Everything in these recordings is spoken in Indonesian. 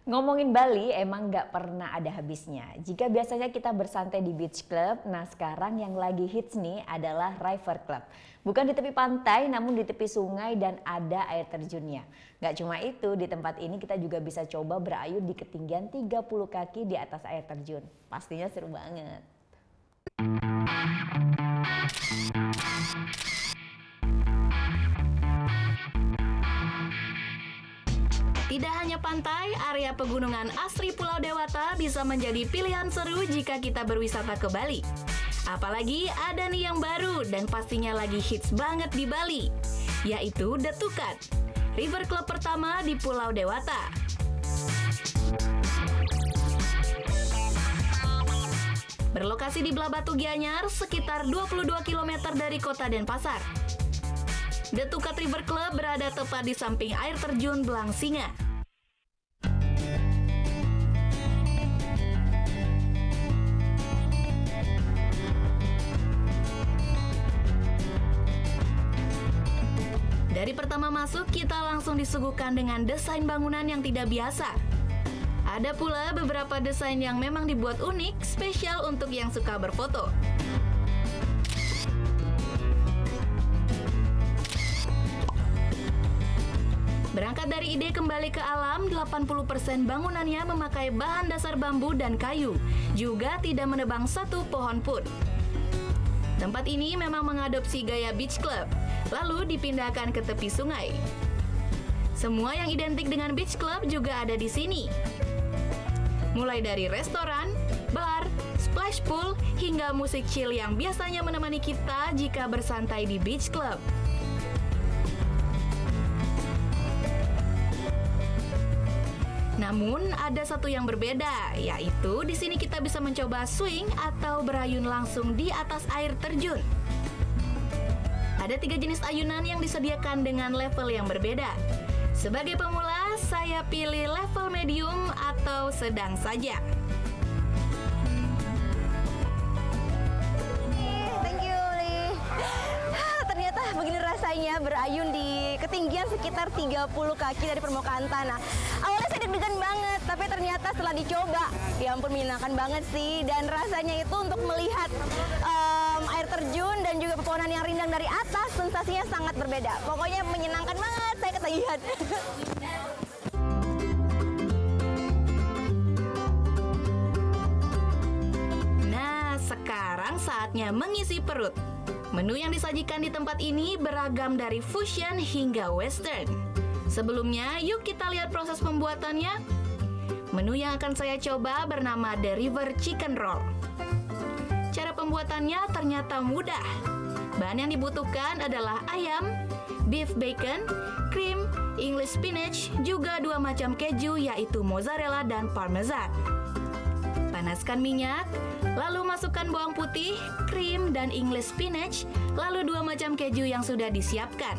Ngomongin Bali emang nggak pernah ada habisnya. Jika biasanya kita bersantai di beach club, nah sekarang yang lagi hits nih adalah river club. Bukan di tepi pantai, namun di tepi sungai dan ada air terjunnya. Nggak cuma itu, di tempat ini kita juga bisa coba berayun di ketinggian 30 kaki di atas air terjun. Pastinya seru banget. Tidak hanya pantai, area pegunungan asri Pulau Dewata bisa menjadi pilihan seru jika kita berwisata ke Bali. Apalagi ada nih yang baru dan pastinya lagi hits banget di Bali, yaitu Detukat, river club pertama di Pulau Dewata. Berlokasi di Belah Batu Gianyar, sekitar 22 km dari kota Denpasar. Detukat River Club berada tepat di samping air terjun Belang Singa. Dari pertama masuk, kita langsung disuguhkan dengan desain bangunan yang tidak biasa. Ada pula beberapa desain yang memang dibuat unik, spesial untuk yang suka berfoto. Berangkat dari ide kembali ke alam, 80% bangunannya memakai bahan dasar bambu dan kayu, juga tidak menebang satu pohon pun. Tempat ini memang mengadopsi gaya beach club, lalu dipindahkan ke tepi sungai. Semua yang identik dengan beach club juga ada di sini. Mulai dari restoran, bar, splash pool, hingga musik chill yang biasanya menemani kita jika bersantai di beach club. Namun ada satu yang berbeda, yaitu di sini kita bisa mencoba swing atau berayun langsung di atas air terjun. Ada 3 jenis ayunan yang disediakan dengan level yang berbeda. Sebagai pemula, saya pilih level medium atau sedang saja. Thank you, Li. Ternyata begini rasanya berayun di ketinggian sekitar 30 kaki dari permukaan tanah. Awalnya saya deg-degan banget, tapi ternyata setelah dicoba, ya ampun menyenangkan banget sih. Dan rasanya itu untuk melihat air terjun dan juga pepohonan yang rindang dari atas, sensasinya sangat berbeda. Pokoknya menyenangkan banget, saya ketagihan. Nah, sekarang saatnya mengisi perut. Menu yang disajikan di tempat ini beragam dari fusion hingga western. Sebelumnya, yuk kita lihat proses pembuatannya. Menu yang akan saya coba bernama The River Chicken Roll. Cara pembuatannya ternyata mudah. Bahan yang dibutuhkan adalah ayam, beef bacon, krim, English spinach, juga 2 macam keju yaitu mozzarella dan parmesan. Panaskan minyak, lalu masukkan bawang putih, krim, dan English spinach, lalu 2 macam keju yang sudah disiapkan.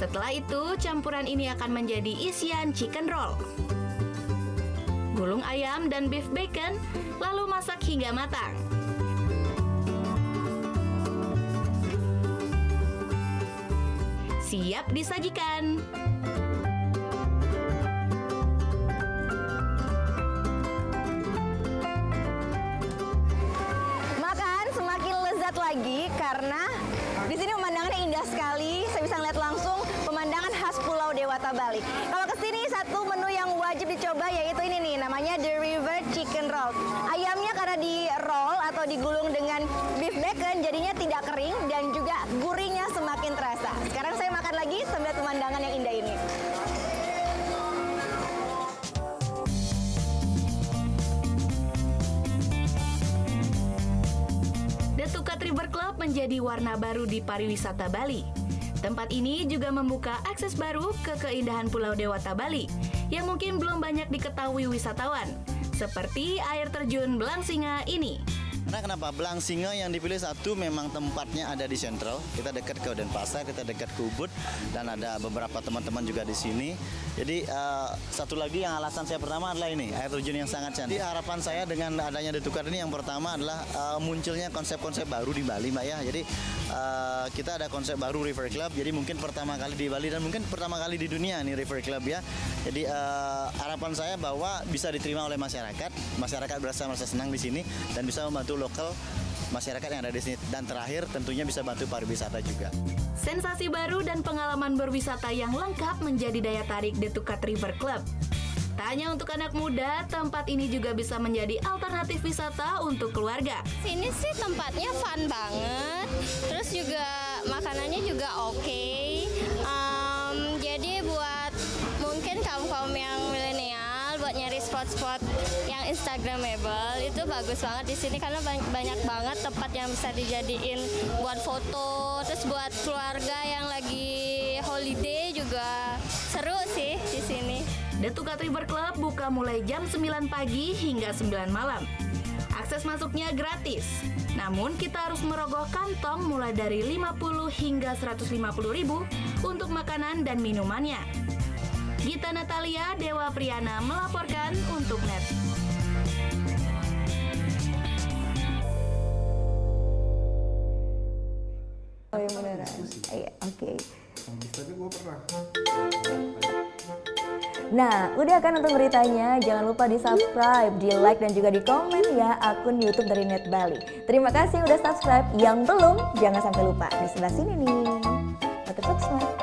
Setelah itu, campuran ini akan menjadi isian chicken roll. Gulung ayam dan beef bacon, lalu masak hingga matang. Siap disajikan. Makan semakin lezat lagi karena di sini pemandangannya indah sekali. Saya bisa lihat langsung pemandangan khas Pulau Dewata Bali. Kalau kesini satu menu yang wajib dicoba yaitu ini nih, namanya The River Chicken Roll. Ayamnya karena di roll atau digulung dengan beef bacon jadinya tidak kering dan juga gurihnya semakin terasa. Sekarang saya makan lagi sambil pemandangan yang indah ini. Detukat River Club menjadi warna baru di pariwisata Bali. Tempat ini juga membuka akses baru ke keindahan Pulau Dewata Bali yang mungkin belum banyak diketahui wisatawan, seperti air terjun Belang Singa ini. Karena kenapa? Belang Singa yang dipilih satu memang tempatnya ada di Sentral. Kita dekat ke Denpasar, kita dekat ke Ubud, dan ada beberapa teman-teman juga di sini. Jadi satu lagi yang alasan saya pertama adalah ini, air terjun yang sangat cantik. Jadi harapan saya dengan adanya Detukar ini yang pertama adalah munculnya konsep-konsep baru di Bali, Mbak ya. Jadi kita ada konsep baru River Club. Jadi mungkin pertama kali di Bali dan mungkin pertama kali di dunia nih River Club ya. Jadi harapan saya bahwa bisa diterima oleh masyarakat. Masyarakat merasa senang di sini dan bisa membantu lokal masyarakat yang ada di sini, dan terakhir tentunya bisa bantu pariwisata juga. Sensasi baru dan pengalaman berwisata yang lengkap menjadi daya tarik Detukat River Club. Tak hanya untuk anak muda, tempat ini juga bisa menjadi alternatif wisata untuk keluarga. Sini sih tempatnya fun banget, terus juga makanannya juga oke. Jadi buat mungkin kaum-kaum yang milenial buat nyari spot-spot yang instagramable itu bagus banget di sini karena banyak banget tempat yang bisa dijadiin buat foto, terus buat keluarga yang lagi holiday juga seru sih di sini. Detukat River Club buka mulai jam 9 pagi hingga 9 malam. Akses masuknya gratis. Namun kita harus merogoh kantong mulai dari 50 hingga 150 ribu untuk makanan dan minumannya. Gita Natalia, Dewa Priyana melaporkan untuk NET. Oh ya beneran. Iya, oke. Tapi gue pernah. Nah, udah kan nonton beritanya? Jangan lupa di subscribe, di like, dan juga di komen ya akun YouTube dari Net Bali. Terima kasih udah subscribe. Yang belum, jangan sampai lupa. Di sebelah sini nih. Tetap subscribe.